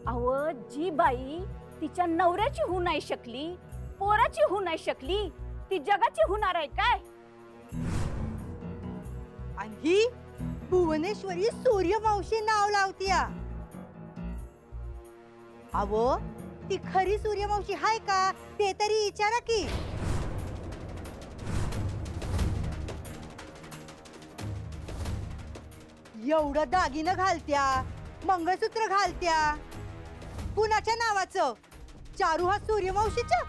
अहो जी बाई तिच्या नवऱ्याची होऊ नाही शकली, पोराची होऊ नाही शकली, ती जगाची होणार आहे काय? आणि ही भुवनेश्वरी सूर्यवंशी नाव लावतीया। अहो ती खरी सूर्यवंशी हाय का ते तरी विचारा की। एवढं दागिनं घालत्या, मंगळसूत्र घालत्या, कुणाच्या नावाचं? चारू हा सूर्यवंशीचा?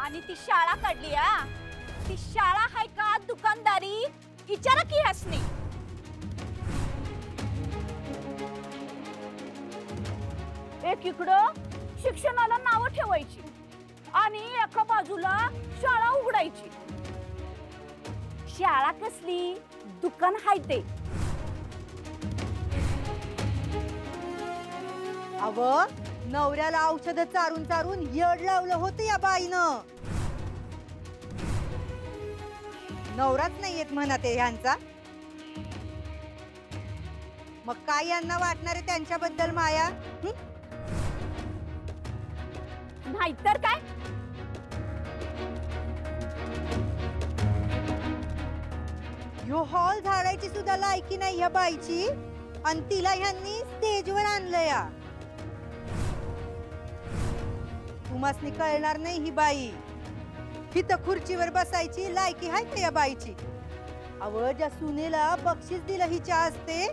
आणि ती शाळा काढली आ, ती शाळा हाय का दुकानदारी? विचारा की हसनी। एकीकडं शिक्षणाला नाव ठेवायची आणि एका बाजूला शाळा उघडायची। शाळा कसली, दुकान हाय ते। अव नवऱ्याला औषध चारून चारून येड लावलं होतं या बाईनं। नवराच नाही येत म्हणा ते ह्यांचा। मग काय यांना वाटणार आहे त्यांच्याबद्दल माया? नाहीतर काय? ह्यो हॉल झाडायची सुद्धा लायकी नाही या बाईची, आणि तिला ह्यांनी स्टेजवर आणलंय। तुम्हासनी कळणार नाही ही बाई हिथं खुर्चीवर बसायची लायकी हाय का या बाईची? अव ज्या सुनेला बक्षीस दिलं हिच्या असते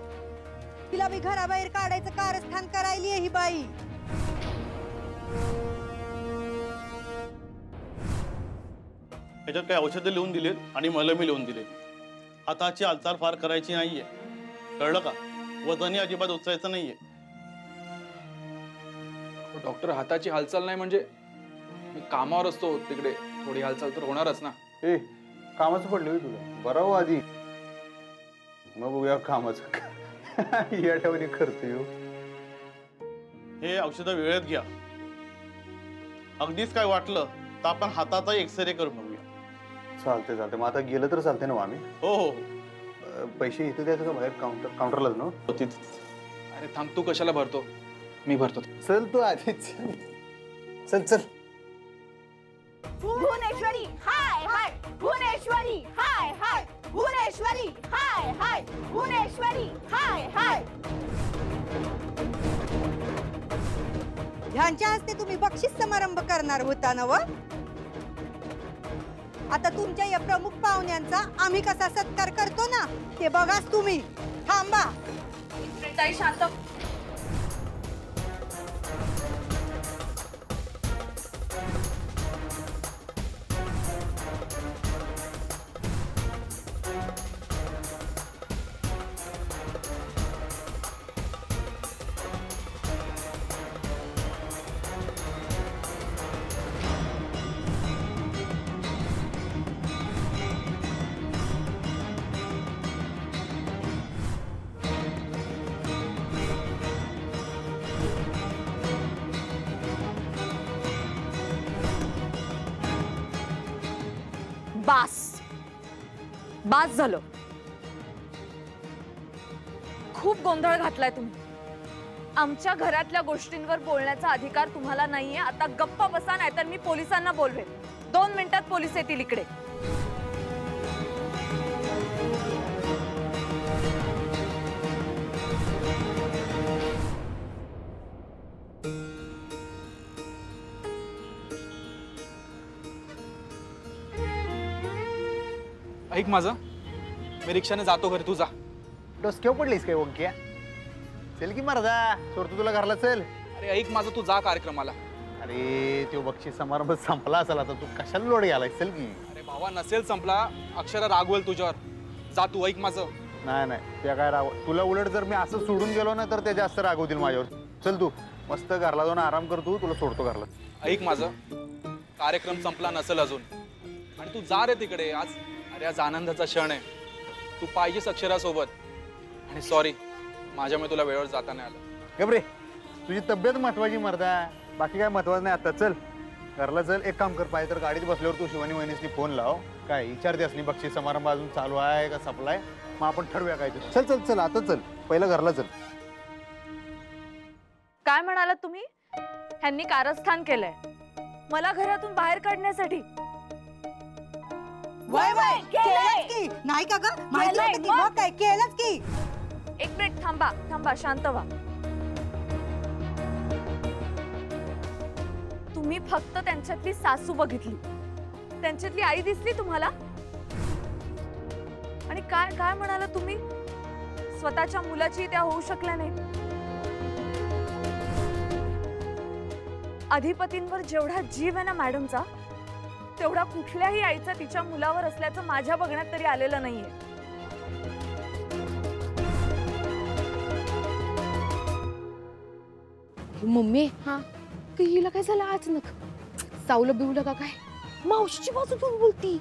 तिला मी घराबाहेर काढायचं कारस्थान करायली ही बाई। याच्यात काही औषधं लिहून दिलेत आणि मलमी लिहून दिलेत। हाताची हालचाल फार करायची नाहीये, कळलं का? वजनही अजिबात उचलायचं नाहीये। डॉक्टर हाताची हालचाल नाही म्हणजे मी कामावर असतो तिकडे, थोडी हालचाल तर होणारच ना। ए कामाचं पडलं होय तुला? बरं हो आधी, मग बघूया कामाचं। या ठेवणी खर्च येऊ। हे औषधं वेळेत घ्या। अगदीच काय वाटलं तर आपण हाताचा एक्सरे करून बघूया। चालते चालते, मग आता गेलं तर चालते ना आम्ही? हो हो पैसे इथे द्यायचं का बाहेर काउंटरलाच ना? अरे थांब, तू कशाला भरतो? मी भरतो। चल तू आधीच, चल चल। भुवनेश्वरी हाय हाय, भुवनेश्वरी हाय हाय, भुवनेश्वरी हाय हाय, भुवनेश्वरी हाय हाय। ह्यांच्या हस्ते तुम्ही बक्षीस समारंभ करणार होता ना व? आता तुमच्या या प्रमुख पाहुण्यांचा आम्ही कसा सत्कार करतो ना ते बघाच तुम्ही। थांबा ताई, शांत। बास झालं। खूप गोंधळ घातलाय तुम्ही। आमच्या घरातल्या गोष्टींवर बोलण्याचा अधिकार तुम्हाला नाहीये। आता गप्पा बसा, नाहीतर मी पोलिसांना बोलवेन। 2 मिनिटात पोलीस येतील इकडे। ऐक माझं, मी रिक्षाने जातो घरी, तू जा। डोसक्यावर पडलीस काय ओंक्या? चल की मर्दा, सोडतो तुला घरला, चल। अरे ऐक माझं, तू जा कार्यक्रमाला। अरे तो बक्षीस समारंभ संपला असेल, आता तू कशाला लोड घ्यायला? चल की। अरे भावा, नसेल संपला, अक्षरा रागवेल तुझ्यावर। जा तू, ऐक माझं। नाही नाही, त्या काय राग, तुला उलट जर मी असं सोडून गेलो ना तर ते जास्त रागवतील माझ्यावर। चल तू मस्त घरला जाऊन आराम कर, तू तुला सोडतो घरला। ऐक माझं, कार्यक्रम संपला नसेल अजून, आणि तू जा रे तिकडे आज। अरे आज आनंदाचा क्षण आहे, तू पाहिजेस अक्षरासोबत। आणि सॉरी, माझ्यामुळे तुला वेळेवर जाता नाही आलं। गबरे, तुझी तब्येत महत्वाची मर्दा, बाकी काय महत्वाचं नाही आता। चल घरला चल. एक काम कर, पाहिजे तर गाडीत बसल्यावर तू शिवानी वहिनीसनी फोन लाव. काय विचारते असली बक्षीस समारंभ अजून चालू आहे का संपलाय, मग आपण ठरवूया काय ते. चल चल चल आता चल, पहिलं घरला चल. काय म्हणालात तुम्ही? ह्यांनी कारस्थान केलंय मला घरातून बाहेर काढण्यासाठी. वय वय केलंच की. नाही का ग, माहिती केलंय, होतं की मग काय केलंच की. एक मिनिट थांबा थांबा, शांत व्हा. तुम्ही फक्त त्यांच्यातली सासू बघितली, त्यांच्यातली आई दिसली तुम्हाला? आणि काय काय म्हणाला तुम्ही? स्वतःच्या मुलाची त्या होऊ शकल्या नाही. अधिपतींवर जेवढा जीव आहे ना मॅडमचा, तेवढा कुठल्याही आईचा तिच्या मुलावर असल्याचं माझ्या बघण्यात तरी आलेलं नाहीये. मम्मी हा की हिला काय झालं अचानक? सावलं बिवलं का काय? मावशीची बाजू घेऊन बोलती.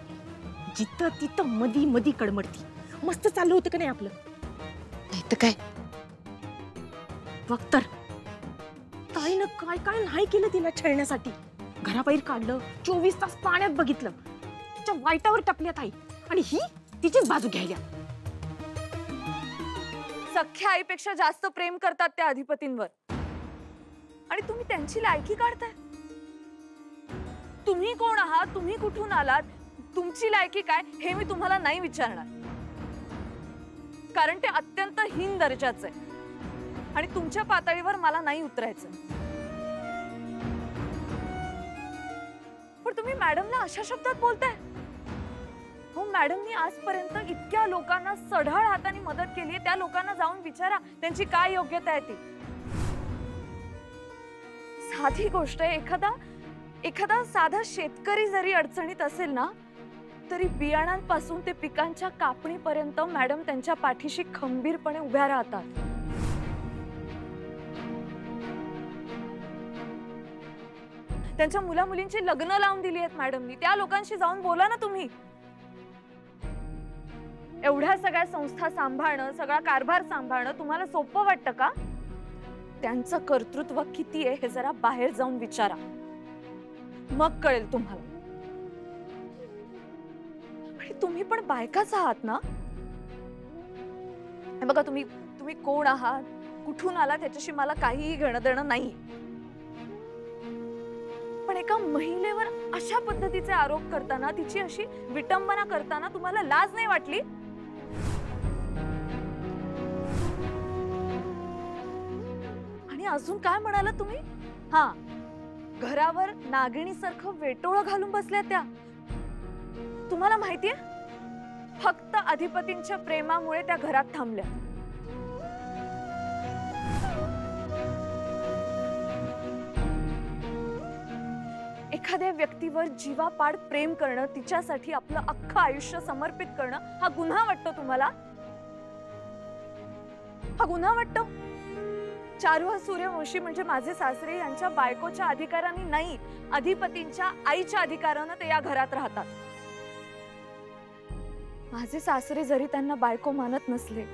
जिथं तिथं मधी मधी कडमडती. मस्त चाललं होतं का नाही आपलं? नाही तर काय. बघ तर ताईनं काय काय नाही केलं तिला छळण्यासाठी. घराबाहेर काढलं, 24 तास पाण्यात बघितलं, तिच्या वाईटावर टपल्यात आई. आणि ही तिचीच बाजू घ्यायला. सख्या आईपेक्षा जास्त प्रेम करतात त्या अधिपतींवर, आणि तुम्ही त्यांची लायकी काढताय. तुम्ही कोण आहात, तुम्ही कुठून आलात, तुमची लायकी काय हे मी तुम्हाला नाही विचारणार, कारण ते अत्यंत हीन दर्जाचं आहे आणि तुमच्या पातळीवर मला नाही उतरायचं. पण तुम्ही मॅडमला अशा शब्दात बोलताय. हो, मॅडमनी आजपर्यंत इतक्या लोकांना सढाळ हाताने मदत केली आहे. त्या लोकांना जाऊन विचारा त्यांची काय योग्यता आहे ती. साधी गोष्ट आहे, एखादा साधा शेतकरी जरी अडचणीत असेल ना, तरी बियाणांपासून ते पिकांच्या कापणीपर्यंत मॅडम त्यांच्या पाठीशी खंबीरपणे उभ्या राहतात. त्यांच्या मुला मुलींची लग्न लावून दिली आहेत मॅडमनी. त्या लोकांशी जाऊन बोला ना तुम्ही. एवढ्या सगळ्या संस्था सांभाळणं, सगळा कारभार सांभाळणं तुम्हाला सोपं वाटतं का? त्यांचं कर्तृत्व किती आहे हे जरा बाहेर जाऊन विचारा, मग कळेल तुम्हाला. आणि तुम्ही पण बायकाच आहात ना? हे बघा, तुम्ही कोण आहात, कुठून आलात त्याच्याशी मला काहीही घेणं देणं नाही. पण एका महिलेवर अशा पद्धतीचे आरोप करताना, तिची अशी विटंबना करताना तुम्हाला लाज नाही वाटली? आणि अजून काय म्हणाला तुम्ही? हा, घरावर नागिणीसारखं वेटोळं घालून बसल्या त्या. तुम्हाला माहितीये, फक्त अधिपतींच्या प्रेमामुळे त्या घरात थांबल्या. एखाद्या व्यक्तीवर जीवापाड प्रेम करणं, तिच्यासाठी आपलं अख्खं आयुष्य समर्पित करणं हा गुन्हा वाटतो तुम्हाला? हा गुन्हा वाटतो? चारुहा सूर्यवंशी म्हणजे माझे सासरे यांच्या बायकोच्या अधिकाराने नाही, अधिपतींच्या आईच्या अधिकाराने ते या घरात राहतात. माझे सासरे जरी त्यांना बायको मानत नसले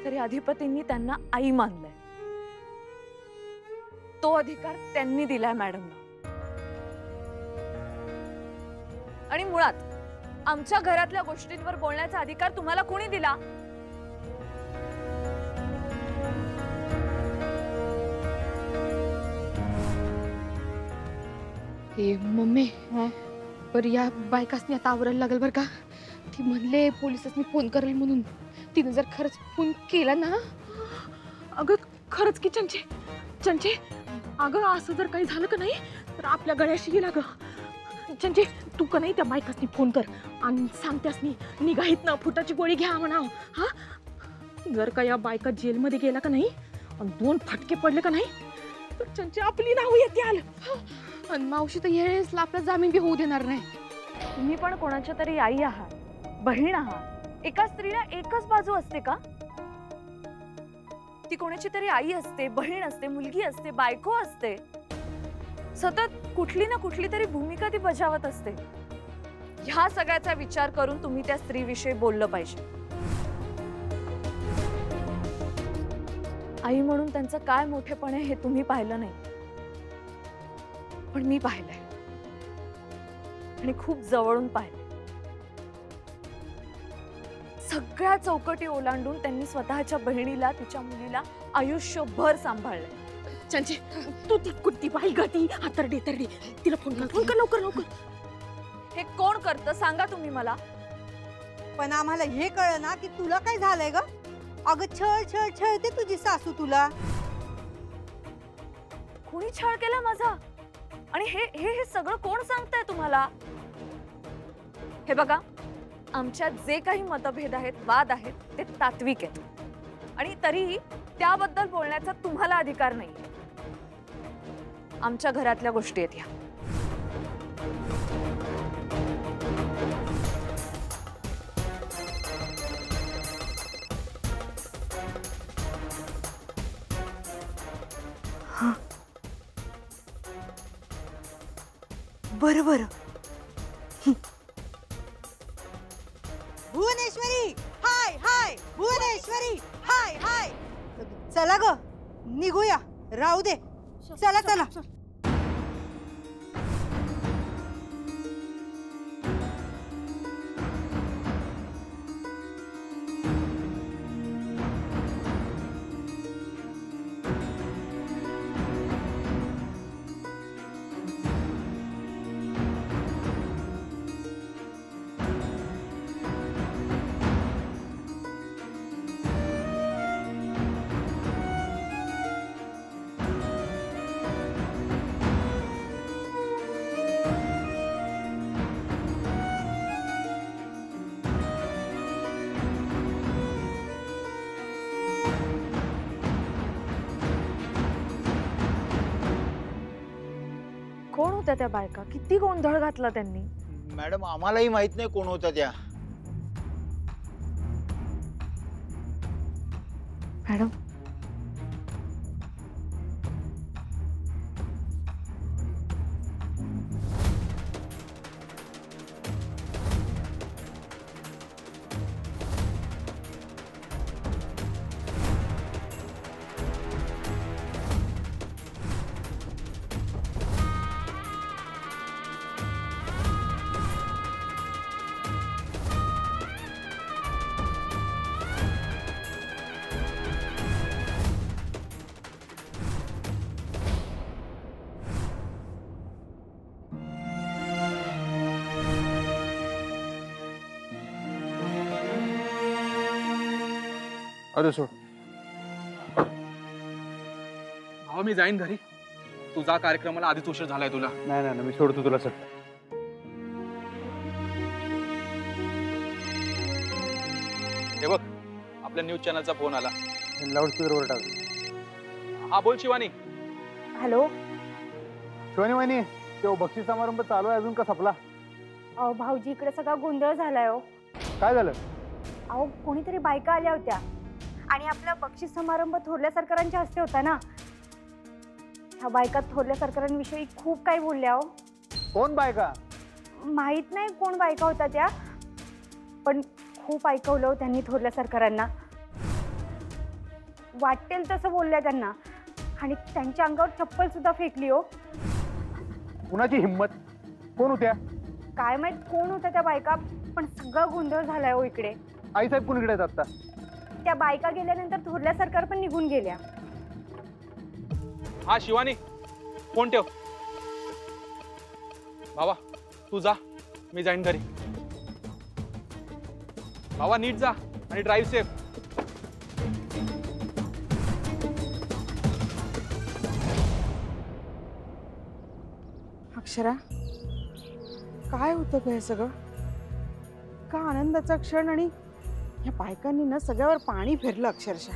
तरी अधिपतींनी त्यांना आई मानलंय. तो अधिकार त्यांनी दिलाय मॅडमला. आणि मुळात आमच्या घरातल्या गोष्टींवर बोलण्याचा अधिकार तुम्हाला कोणी दिला? ए मम्मी, पर या बायकासनी आता आवरायला लागल बर का. ती म्हणले पोलिसांनी फोन करेल म्हणून. तिने जर खरंच फोन केला ना. अगं खरंच की चंचे, अगं असं जर काही झालं का नाही तर आपल्या गळ्याशी गेला ग. चंचे, तू का नाही त्या बायकासनी फोन कर आणि सांगत्यासनी निघाहीत ना फुटाची गोळी घ्या म्हणाव. हा, जर का या बायका जेलमध्ये गेला का नाही आणि 2 फटके पडले का नाही तर चंचे आपली नाव येते आलं. आणि मावशी तर यावेळेस आपला जामीन बी होऊ देणार नाही. तुम्ही पण कोणाच्या तरी आई आहात, बहीण आहात. एका स्त्रीला एकच बाजू असते का? ती कोणाची तरी आई असते, बहीण असते, मुलगी असते, बायको असते. सतत कुठली ना कुठली तरी भूमिका ती बजावत असते. ह्या सगळ्याचा विचार करून तुम्ही त्या स्त्रीविषयी बोललं पाहिजे. आई म्हणून त्यांचं काय मोठेपण आहे हे तुम्ही पाहिलं नाही. पण मी पाहिलंय आणि खूप जवळून पाहिलंय. सगळ्या चौकटी ओलांडून त्यांनी स्वतःच्या बहिणीला, तिच्या मुलीला आयुष्यभर सांभाळलंय. चंचे तू ती कुठती बाई ग ती हातरडी तिला फोन कर लवकर लवकर. हे कोण करतं सांगा तुम्ही मला. पण आम्हाला हे कळलं ना की तुला काय झालंय ग. अगं छळ छळ छळते तुझी सासू तुला. कुणी छळ केला माझा? आणि हे हे हे सगळं कोण सांगताय तुम्हाला? हे बघा, आमच्यात जे काही मतभेद आहेत, वाद आहेत, ते तात्विक आहेत आणि तरीही त्याबद्दल बोलण्याचा तुम्हाला अधिकार नाही. आमच्या घरातल्या गोष्टी आहेत ह्या. बरं बरं. भुवनेश्वरी हाय हाय. भुवनेश्वरी हाय हाय. चला ग निघूया. राहू दे. चला चला. कोण होत्या त्या बायका? किती गोंधळ घातला त्यांनी. मॅडम आम्हालाही माहित नाही कोण होत्या त्या. मॅडम अरे सोड. भावा मी जाईन घरी. तुझा कार्यक्रमाला आधीच उशीर झालाय तुला. नाही नाही मी सोडतो तुला सर. हे बघ, आपल्या न्यूज चॅनलचा फोन आला. लाऊडस्पीकरवर टाक. हा बोल शिवानी. हॅलो. शिवानी वहिनी तो बक्षीस समारंभ चालू आहे अजून का संपला? अहो भाऊजी इकडे सगळा गोंधळ झालाय. हो काय झालं? अहो कोणीतरी बायका आल्या होत्या आणि आपला बक्षीस समारंभ थोरल्या सरकारांच्या हस्ते होता ना. ह्या बायका थोरल्या सरकारांविषयी खूप काही बोलल्या. हो कोण बायका? माहित नाही कोण बायका होत्या त्या, पण खूप ऐकवलं हो त्यांनी थोरल्या सरकारांना. वाटेल तसं बोलल्या त्यांना आणि त्यांच्या अंगावर चप्पल सुद्धा फेकली. हो कुणाची हिम्मत? कोण होत्या? काय माहित कोण होत्या त्या बायका, पण सगळा गोंधळ झालाय. हो इकडे आईसाहेब कुणीकडे आहेत आता? त्या बायका गेल्यानंतर थोरल्या सरकार पण निघून गेल्या. हा शिवानी फोन ठेव. भावा तू जा, मी जाईन घरी. भावा नीट जा आणि ड्राईव्ह सेफ. अक्षरा, काय होतं ग हे सगळं? का आनंदाचा क्षण आणि या बायकांनी ना सगळ्यावर पाणी फिरलं अक्षरशः.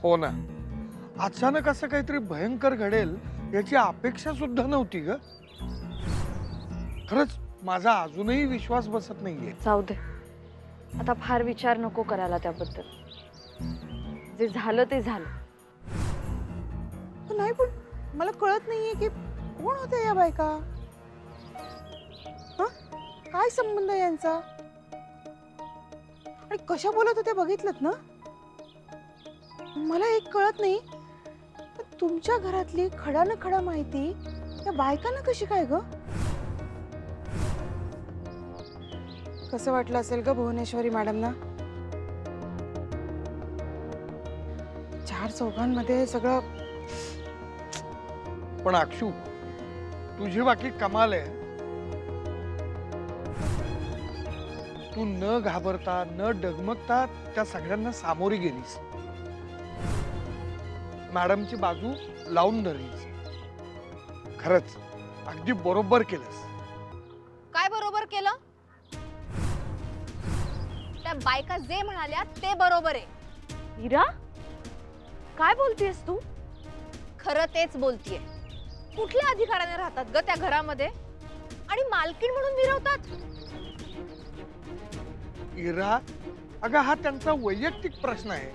हो ना, अचानक असं काहीतरी भयंकर घडेल याची अपेक्षा सुद्धा नव्हती ग. खरंच माझा अजूनही विश्वास बसत नाहीये. जाऊ दे, आता फार विचार नको करायला त्याबद्दल. जे झालं ते झालं. नाही पण मला कळत नाहीये की कोण होत्या या बायका. काय संबंध आहे यांचा आणि कशा बोलत होत्या बघितलं ना. मला एक कळत नाही, तुमच्या घरातली खडा न खडा माहिती त्या बायकांना कशी काय ग? कसं वाटलं असेल ग भुवनेश्वरी मॅडमना? चार चौघांमध्ये सगळं. पण अक्षू, तुझी बाकी कमाल आहे. तू न घाबरता न डगमगता त्या सगळ्यांना सामोरी गेलीस, मॅडमची बाजू लावून धरलीस. खरंच अगदी बरोबर केलंस. काय बरोबर केलं? त्या बायका जे म्हणाल्या ते बरोबर आहे. इरा, काय बोलतेस तू? खरं तेच बोलतीये. कुठल्या अधिकाराने राहतात ग त्या घरामध्ये आणि मालकीण म्हणून मिरवतात? इरा, अगं हा त्यांचा वैयक्तिक प्रश्न आहे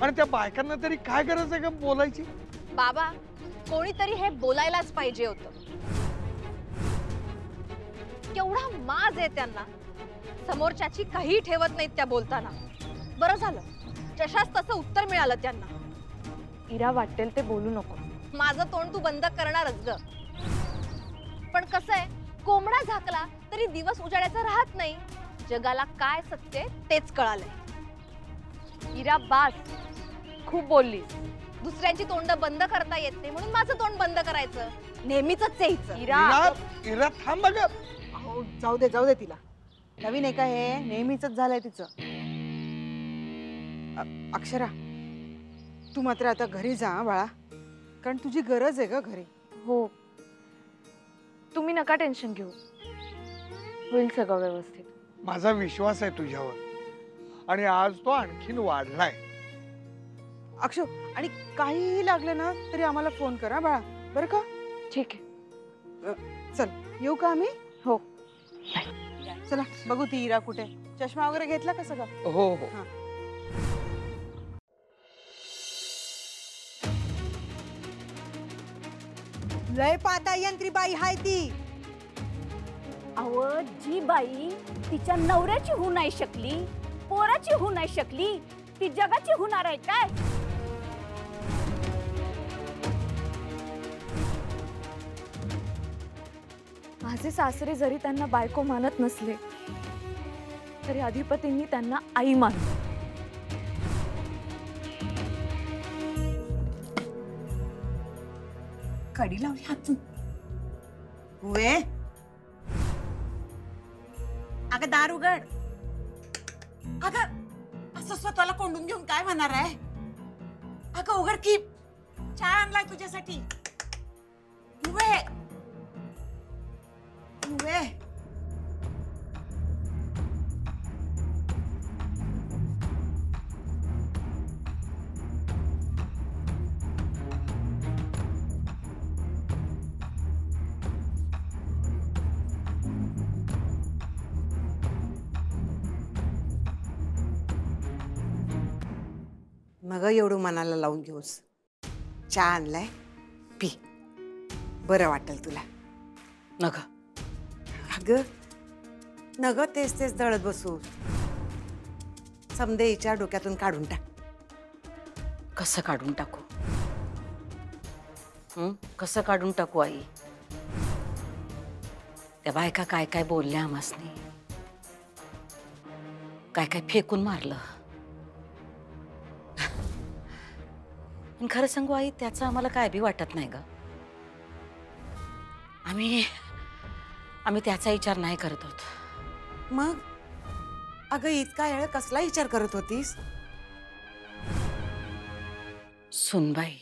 आणि त्या बायकांना तरी काय गरज आहे का बोलायची? बाबा, कोणीतरी हे बोलायलाच पाहिजे होतं. केवढा माज आहे त्यांना, समोरच्याची काही ठेवत नाहीत त्या बोलताना. बरं झालं जशास तसं उत्तर मिळालं त्यांना. इरा, वाटेल ते बोलू नको. माझं तोंड तू बंद करणारच ग. पण कसं आहे, कोंबडा झाकला तरी दिवस उजाडायचा राहत नाही. जगाला काय सत्य तेच कळालंय. इरा, बास, खूप बोललीस. दुसऱ्यांची तोंड बंद करता येत नाही म्हणून माझं तोंड बंद करायचं नेहमीच हिचं. इरा, इरा थांब बघ. अहो, जाऊ दे तिला. नवीन आहे का हे? नेहमीच झालंय तिचं. अक्षरा, तू मात्र आता घरी जा हं बाळा, कारण तुझी गरज आहे ग घरी. हो, तुम्ही नका टेन्शन घेऊ, होईल सगळं व्यवस्थित. माझा विश्वास आहे तुझ्यावर आणि आज तो आणखीन वाढलाय. अक्षू, आणि काहीही लागलं ना तरी आम्हाला फोन करा बाळा, बरं का? ठीक आहे. चल, येऊ का आम्ही? हो. चला बघू ती इरा कुठे. चष्मा वगैरे घेतला का सगळं? हो हो. हा. लय पाता यंत्री बाई हाय ती. अहो, जी बाई तिच्या नवऱ्याची होऊ नाही शकली, पोराची होऊ नाही शकली, ती जगाची होणार आहे काय? माझे सासरे जरी त्यांना बायको मानत नसले तरी अधिपतींनी त्यांना आई मानलं. कडी लावली हातून. होय, अगं दार उघड. अगं असं स्वतःला कोंडून घेऊन काय म्हणणार आहे? अगं उघड की, चहा आणलाय तुझ्यासाठी. उभे उभे. मग एवढं मनाला लावून घेऊस. चहा आणलाय, पी, बरं वाटेल तुला. नग अगं नग तेच तेच दळत बसू. समदे हिच्या डोक्यातून काढून टाक. कसं काढून टाकू? कसं काढून टाकू आई? त्या बायका काय काय बोलल्या आम्हासनी, काय काय फेकून मारलं. खरं सांगू आई, त्याचं आम्हाला काय बी वाटत नाही ग. आम्ही त्याचा विचार नाही करत होत. मग अगं इतका वेळ कसला विचार करत होतीस? सुनबाई.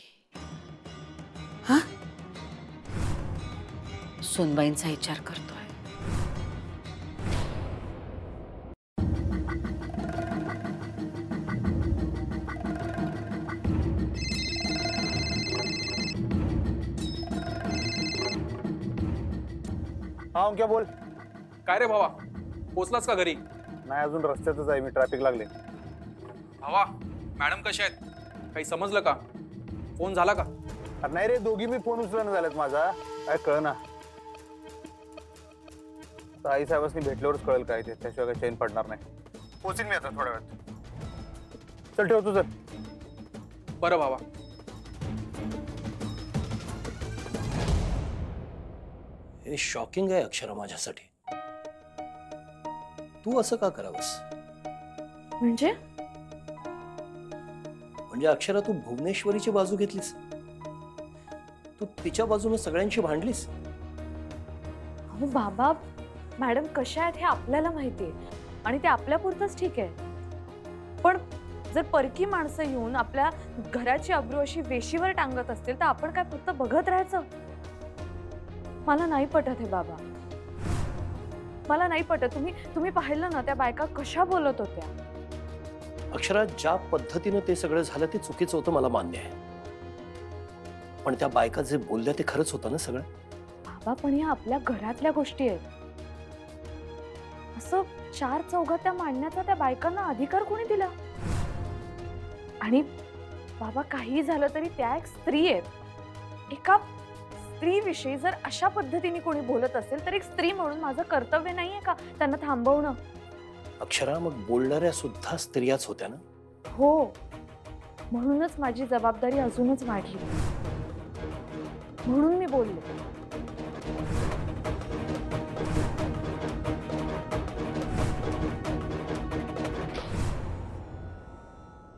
हा, सुनबाईंचा विचार करतोय. हा, क्या बोल. काय रे भावा, पोचलास का घरी? नाही, अजून रस्त्यातच आहे मी. ट्रॅफिक लागले. भावा, मॅडम कशा आहेत? काही समजलं का? फोन झाला का? अरे नाही रे, दोघी मी फोन उचलणं झालेत माझा. काय कळ ना. आई साहेबांनी भेटल्यावरच कळेल काय ते, त्याशिवाय काही चैन पडणार नाही. पोचीन मी आता थोड्या वेळात. चल ठेवतो. चल. बरं भावा, हे शॉकिंग आहे अक्षरा माझ्यासाठी. तू असं का करावंस? म्हणजे म्हणजे अक्षरा तू भुवनेश्वरीची बाजू घेतलीस, तू तिच्या बाजूने सगळ्यांशी भांडलीस. अहो बाबा, मॅडम कशा आहेत हे आपल्याला माहितीये आणि ते आपल्यापुरतंच ठीक आहे. पण जर परकी माणसं येऊन आपल्या घराची अब्रू अशी वेशीवर टांगत असतील तर आपण काय फक्त बघत राहायचं? मला नाही पटत हे बाबा, मला नाही पटत. तुम्ही पाहिलं ना त्या बायका कशा बोलत होत्या. अक्षरा, ज्या पद्धतीनं ते सगळं झालं ते चुकीचं होतं, मला मान्य आहे. पण त्या बायका जे बोलल्या ते खरंच होतं ना सगळं? बाबा, पण या आपल्या घरातल्या गोष्टी आहेत. असं चार चौघात त्या मांडण्याचा त्या बायकांना अधिकार कोणी दिला? आणि बाबा, काही झालं तरी त्या एक स्त्री आहेत. एका स्त्रीविषयी जर अशा पद्धतीने कोणी बोलत असेल तर एक स्त्री म्हणून माझं कर्तव्य नाहीये का त्यांना थांबवणं? अक्षरा, मग बोलणाऱ्या सुद्धा स्त्रियाच होत्या ना? हो, म्हणूनच माझी जबाबदारी अजूनच वाढली, म्हणून मी बोलले.